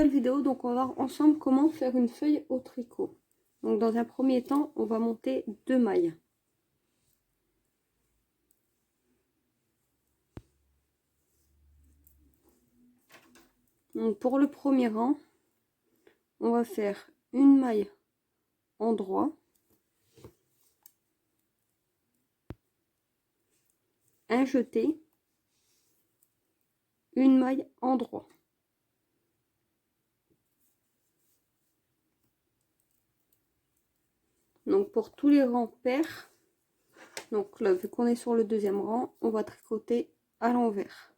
nouvelle vidéo, donc on va voir ensemble comment faire une feuille au tricot. Donc dans un premier temps, on va monter 2 mailles. Donc pour le premier rang, on va faire une maille en droit, un jeté, une maille en droit. Donc pour tous les rangs pairs, donc là vu qu'on est sur le deuxième rang, on va tricoter à l'envers.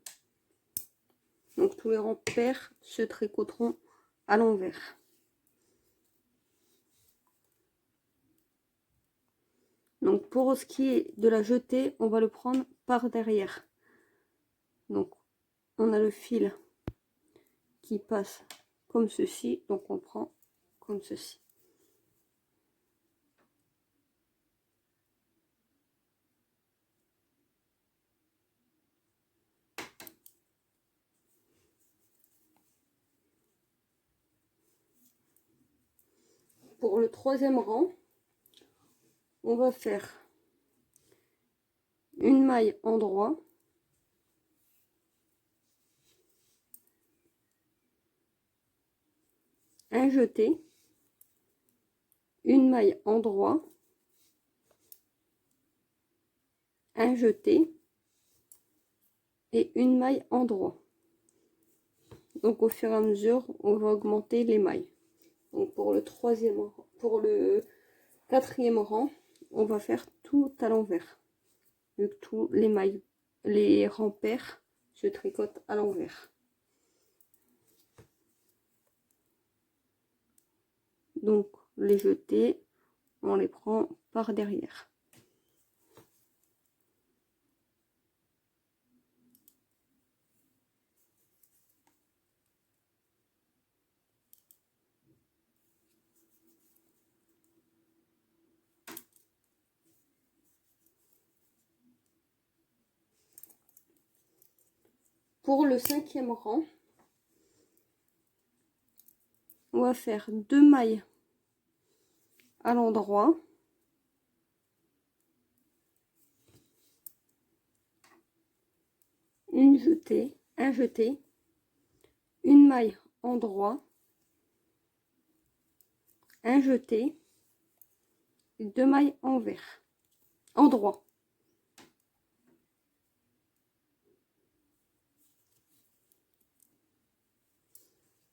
Donc tous les rangs pairs se tricoteront à l'envers. Donc pour ce qui est de la jetée, on va le prendre par derrière. Donc on a le fil qui passe comme ceci, donc on prend comme ceci. Pour le troisième rang, on va faire une maille en droit, un jeté, une maille en droit, un jeté et une maille en droit. Donc au fur et à mesure, on va augmenter les mailles. Donc pour le quatrième rang, on va faire tout à l'envers. Vu que tous les rangs pairs se tricotent à l'envers. Donc les jetés, on les prend par derrière. Pour le cinquième rang, on va faire 2 mailles à l'endroit, un jeté, une maille en droit, un jeté, 2 mailles en droit.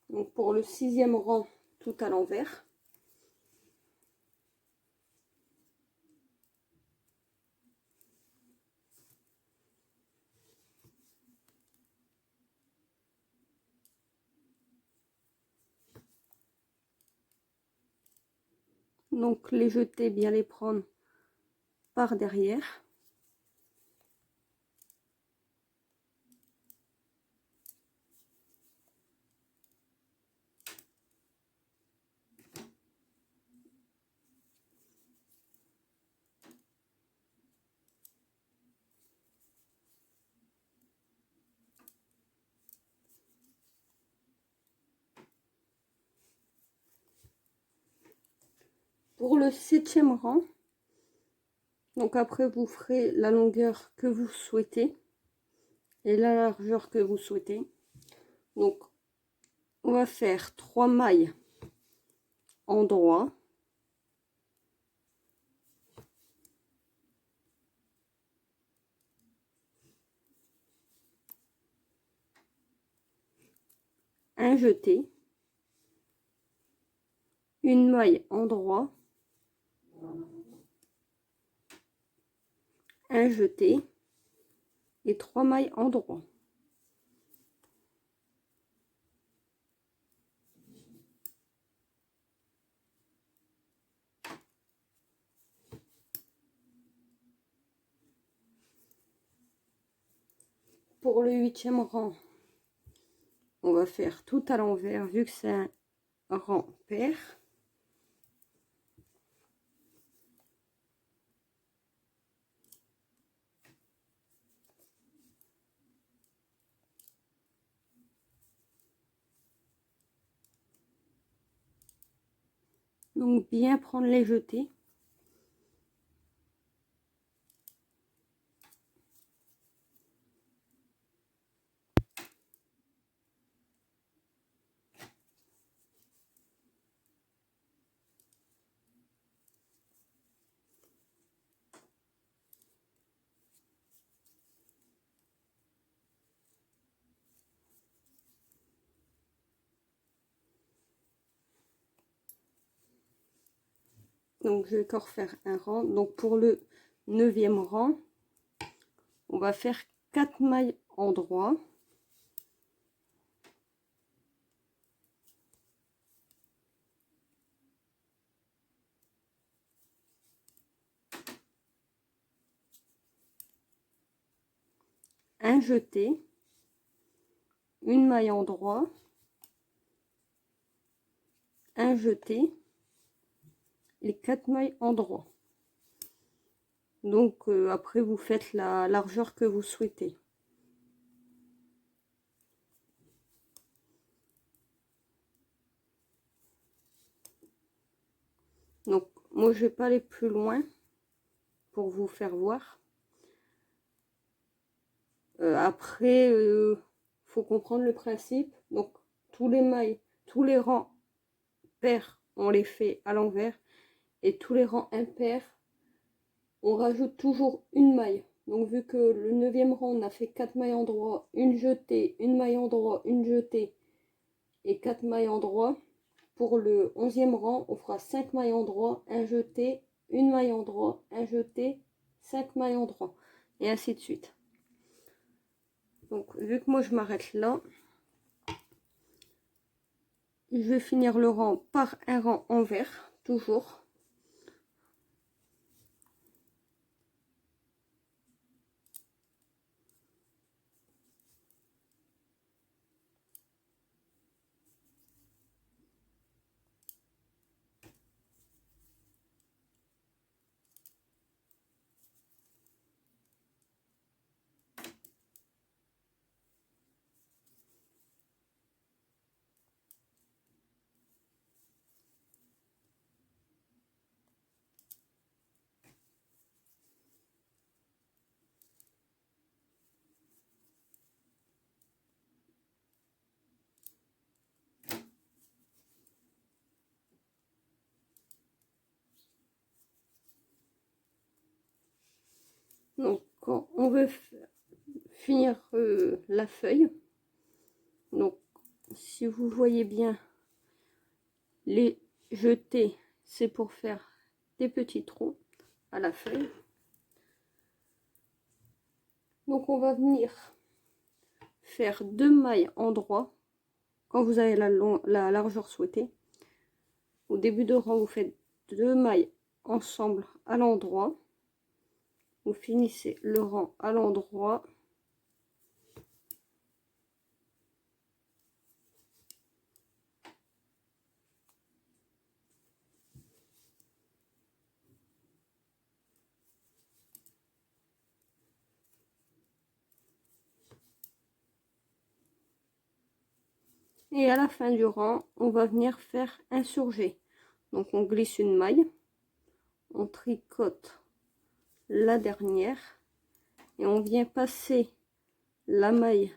Donc pour le sixième rang, tout à l'envers. Donc les jetés, bien les prendre par derrière. Pour le septième rang, donc après vous ferez la longueur que vous souhaitez et la largeur que vous souhaitez. Donc on va faire 3 mailles en droit, un jeté, une maille en droit, un jeté et 3 mailles en droit. Pour le huitième rang, on va faire tout à l'envers vu que c'est un rang pair. Donc bien prendre les jetés. Donc je vais encore faire un rang. Donc pour le 9e rang, on va faire 4 mailles en droit. Un jeté, une maille en droit, un jeté et 4 mailles en droit. Donc après vous faites la largeur que vous souhaitez. Donc moi je vais pas aller plus loin pour vous faire voir. Après faut comprendre le principe. Donc tous les mailles, tous les rangs pairs on les fait à l'envers et tous les rangs impairs on rajoute toujours une maille. Donc vu que le 9e rang on a fait 4 mailles en droit, une jetée, une maille en droit, une jetée et 4 mailles en droit, pour le 11e rang on fera 5 mailles en droit, un jeté, une maille en droit, un jeté, 5 mailles en droit et ainsi de suite. Donc vu que moi je m'arrête là, je vais finir le rang par un rang envers toujours. Donc quand on veut finir la feuille, donc si vous voyez bien les jetés, c'est pour faire des petits trous à la feuille. Donc on va venir faire 2 mailles en droit quand vous avez la largeur souhaitée. Au début de rang vous faites 2 mailles ensemble à l'endroit, vous finissez le rang à l'endroit. Et à la fin du rang, on va venir faire un surjet. Donc on glisse une maille, on tricote la dernière et on vient passer la maille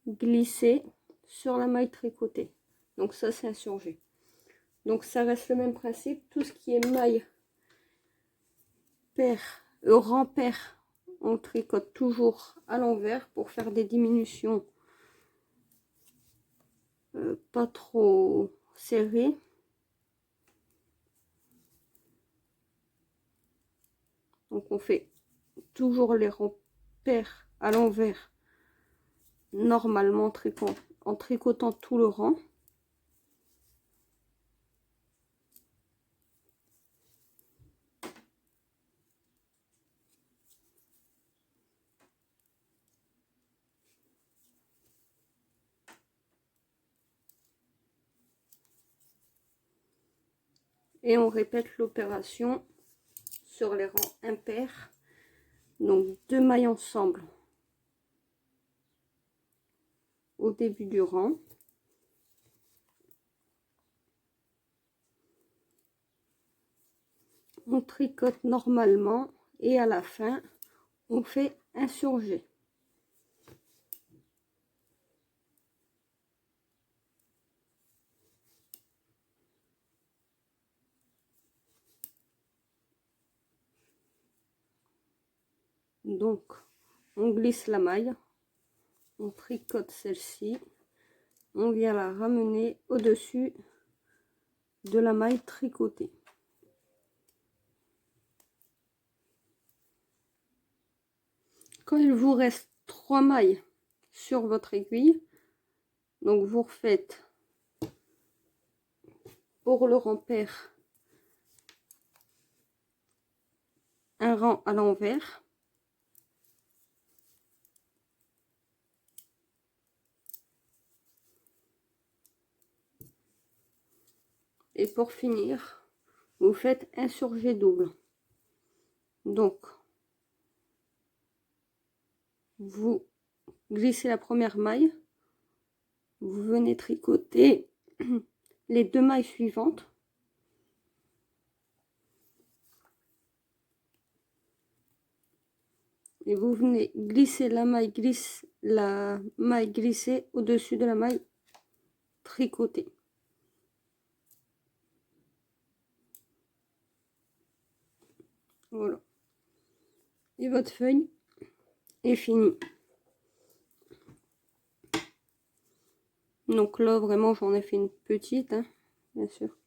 glissée sur la maille tricotée. Donc ça c'est un surjet. Donc ça reste le même principe, tout ce qui est maille paire, rang pair, on tricote toujours à l'envers pour faire des diminutions pas trop serrées. Donc on fait toujours les rangs pairs à l'envers, normalement en tricotant tout le rang. Et on répète l'opération sur les rangs impairs. Donc 2 mailles ensemble au début du rang. on tricote normalement et à la fin on fait un surjet. Donc on glisse la maille, on tricote celle-ci, on vient la ramener au-dessus de la maille tricotée. Quand il vous reste 3 mailles sur votre aiguille, donc vous refaites pour le rang pair un rang à l'envers, et pour finir vous faites un surjet double. Donc vous glissez la première maille, vous venez tricoter les 2 mailles suivantes, et vous venez glisser la maille glissée au-dessus de la maille tricotée. Voilà, et votre feuille est finie. Donc là vraiment j'en ai fait une petite, hein, bien sûr.